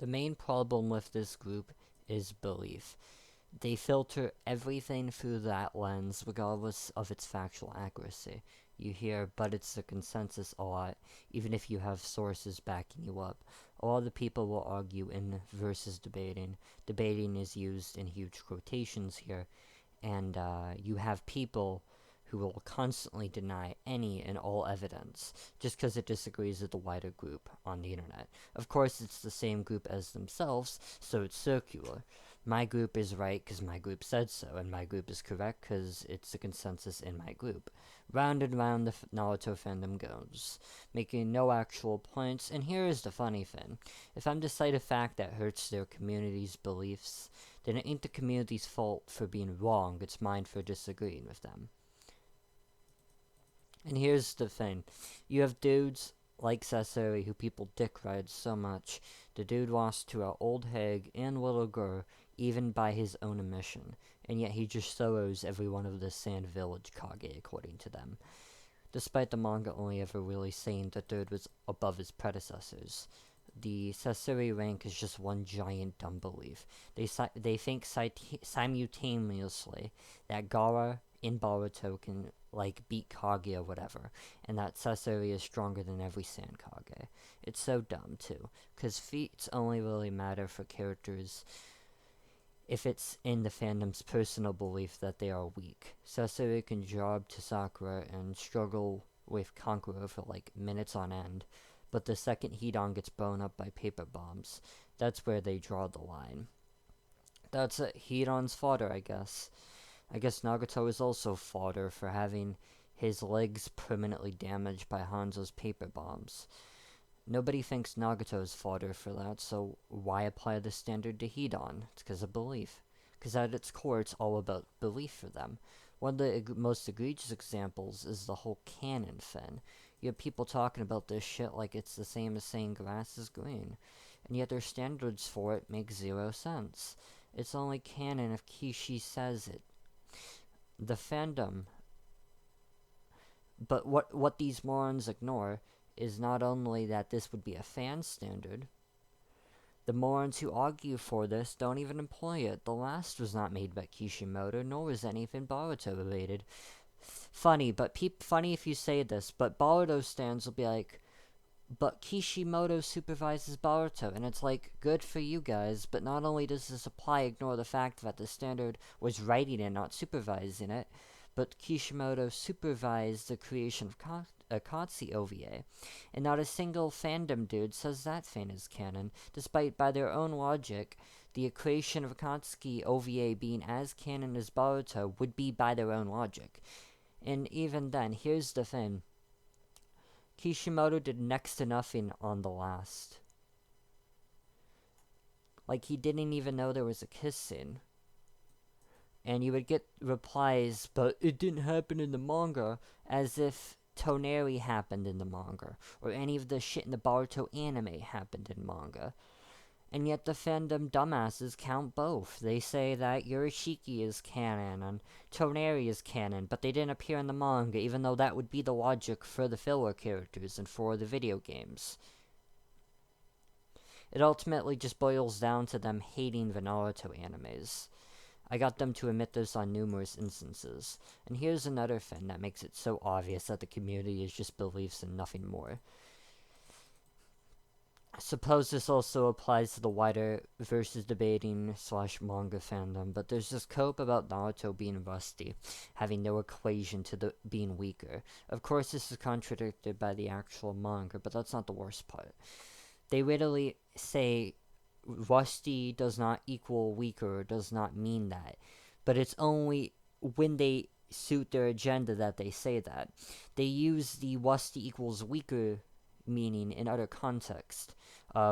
The main problem with this group is belief. They filter everything through that lens, regardless of its factual accuracy. You hear, but it's the consensus a lot, even if you have sources backing you up. A lot of the people will argue in versus debating. Debating is used in huge quotations here, and you have people who will constantly deny any and all evidence just because it disagrees with the wider group on the internet. Of course, it's the same group as themselves, so it's circular. My group is right because my group said so, and my group is correct because it's the consensus in my group. Round and round the Naruto fandom goes, making no actual points, and here is the funny thing. If I'm to cite a fact that hurts their community's beliefs, then it ain't the community's fault for being wrong, it's mine for disagreeing with them. And here's the thing. You have dudes like Sasori who people dick ride so much. The dude lost to our old hag and little girl, even by his own admission. And yet he just sorrows every one of the Sand Village Kage, according to them. Despite the manga only ever really saying the third was above his predecessors. The Sasori rank is just one giant dumb belief. They think simultaneously that Gaara in Boruto can like beat Kage or whatever, and that Sasori is stronger than every Sand Kage. It's so dumb too, because feats only really matter for characters if it's in the fandom's personal belief that they are weak. Sasori can job to Sakura and struggle with Kankuro for like minutes on end, but the second Hidan gets blown up by paper bombs, that's where they draw the line. That's Hidan's fodder, I guess. I guess Nagato is also fodder for having his legs permanently damaged by Hanzo's paper bombs. Nobody thinks Nagato is fodder for that, so why apply the standard to Hidan? It's because of belief. Because at its core, it's all about belief for them. One of the most egregious examples is the whole canon thing. You have people talking about this shit like it's the same as saying grass is green, and yet their standards for it make zero sense. It's only canon if Kishi says it. The fandom. But what these morons ignore is not only that this would be a fan standard, the morons who argue for this don't even employ it. The last was not made by Kishimoto, nor was anything Boruto related. Funny if you say this, but Boruto stands will be like, but Kishimoto supervises Boruto, and it's like, good for you guys, but not only does this apply, ignore the fact that the standard was writing it, not supervising it, but Kishimoto supervised the creation of Akatsuki OVA, and not a single fandom dude says that thing is canon, despite by their own logic, the creation of Akatsuki OVA being as canon as Boruto would be by their own logic. And even then, here's the thing. Kishimoto did next to nothing on the last. Like, he didn't even know there was a kiss scene. And you would get replies, but it didn't happen in the manga, as if Toneri happened in the manga, or any of the shit in the Boruto anime happened in manga. And yet the fandom dumbasses count both. They say that Yorishiki is canon and Toneri is canon, but they didn't appear in the manga, even though that would be the logic for the filler characters and for the video games. It ultimately just boils down to them hating the Naruto animes. I got them to admit this on numerous instances. And here's another thing that makes it so obvious that the community is just beliefs and nothing more. I suppose this also applies to the wider versus debating slash manga fandom, but there's this cope about Naruto being rusty, having no equation to the being weaker. Of course, this is contradicted by the actual manga, but that's not the worst part. They literally say rusty does not equal weaker, does not mean that. But it's only when they suit their agenda that they say that. They use the rusty equals weaker meaning in other context.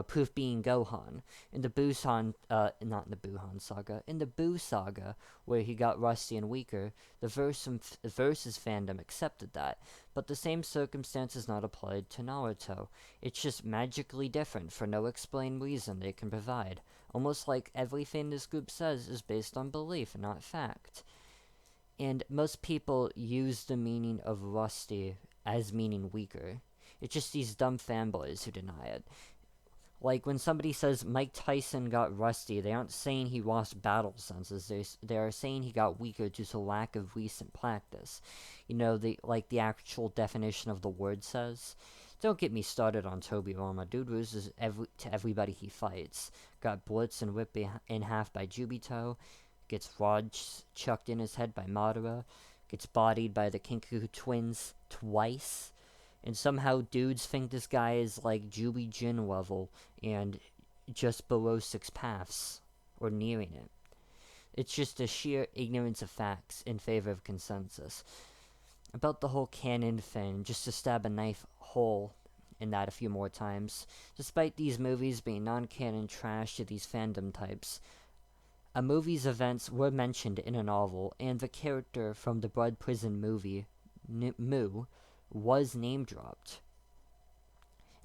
Proof being Gohan. In the Busan, not in the Buhan saga, in the Buu saga, where he got rusty and weaker, the Versus fandom accepted that, but the same circumstance is not applied to Naruto. It's just magically different for no explained reason they can provide. Almost like everything this group says is based on belief, not fact. And most people use the meaning of rusty as meaning weaker. It's just these dumb fanboys who deny it. Like when somebody says Mike Tyson got rusty, they aren't saying he lost battle senses. They are saying he got weaker due to lack of recent practice. You know, the actual definition of the word says. Don't get me started on Toby Roma. Dude loses to everybody he fights. Got blitzed and whipped in half by Jubito. Gets rod chucked in his head by Madara. Gets bodied by the Kinku twins twice. And somehow dudes think this guy is like Juby Jin level and just below 6 paths, or nearing it. It's just a sheer ignorance of facts in favor of consensus. About the whole canon thing, just to stab a knife hole in that a few more times. Despite these movies being non-canon trash to these fandom types, a movie's events were mentioned in a novel, and the character from the Blood Prison movie, Mu, was name dropped.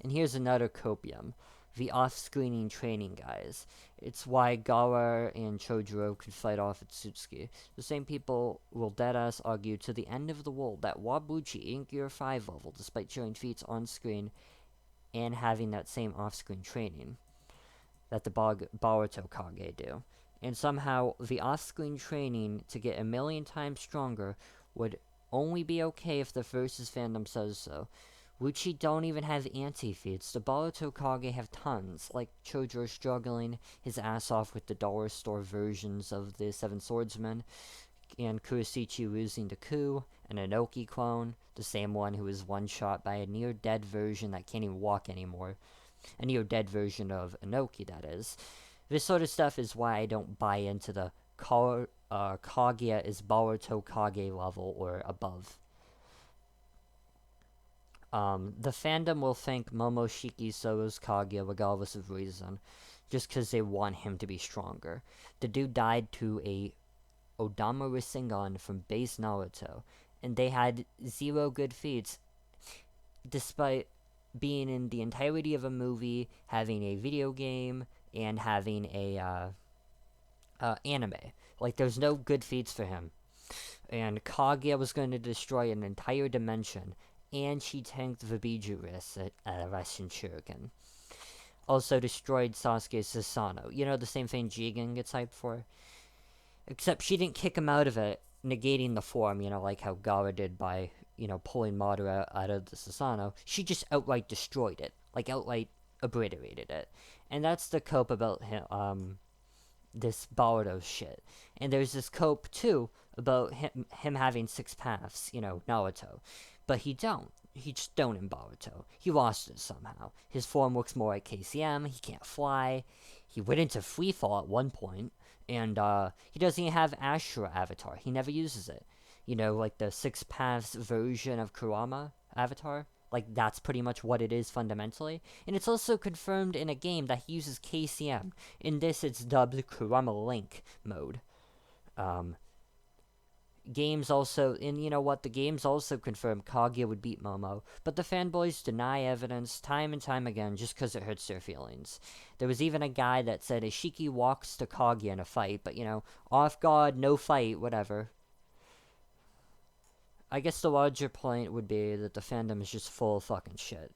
And here's another copium. The off-screening training guys. It's why Gaara and Chojuro could fight off Itsuki. The same people will deadass argue to the end of the world that Wabuchi ain't Gear 5 level despite showing feats on screen and having that same off-screen training that the Boruto Kage do. And somehow the off-screen training to get a million times stronger would only be okay if the Versus fandom says so. Wuchi don't even have anti-feats. The Boruto Kage have tons, like Chojuro struggling his ass off with the dollar store versions of the Seven Swordsmen, and Kurosichi losing to Ku, an Inoki clone, the same one who was one-shot by a near-dead version that can't even walk anymore. A near-dead version of Inoki, that is. This sort of stuff is why I don't buy into the Kaguya is Boruto Kage level or above. The fandom will think Momoshiki So's Kaguya regardless of reason, just because they want him to be stronger. The dude died to a Odama Rasengan from base Naruto, and they had 0 good feats, despite being in the entirety of a movie, having a video game, and having a anime. Like, there's no good feats for him. And Kaguya was going to destroy an entire dimension, and she tanked the Biju Rasen Shuriken. Also destroyed Sasuke's Susanoo. You know, the same thing Jigen gets hyped for? Except she didn't kick him out of it, negating the form, you know, like how Gaara did by, you know, pulling Madara out of the Susanoo. She just outright destroyed it. Like, outright obliterated it. And that's the cope about him, this Boruto shit. And there's this cope, too, about him having 6 paths, you know, Naruto. But he don't. He just don't in Boruto. He lost it somehow. His form looks more like KCM. He can't fly. He went into freefall at one point. And he doesn't even have Ashura avatar. He never uses it. You know, like the 6 paths version of Kurama avatar. Like, that's pretty much what it is fundamentally. And it's also confirmed in a game that he uses KCM. In this, it's dubbed Kurama Link mode. Games also, and you know what, the games also confirmed Kaguya would beat Momo, but the fanboys deny evidence time and time again just because it hurts their feelings. There was even a guy that said Ishiki walks to Kaguya in a fight, but you know, off guard, no fight, whatever. I guess the larger point would be that the fandom is just full of fucking shit.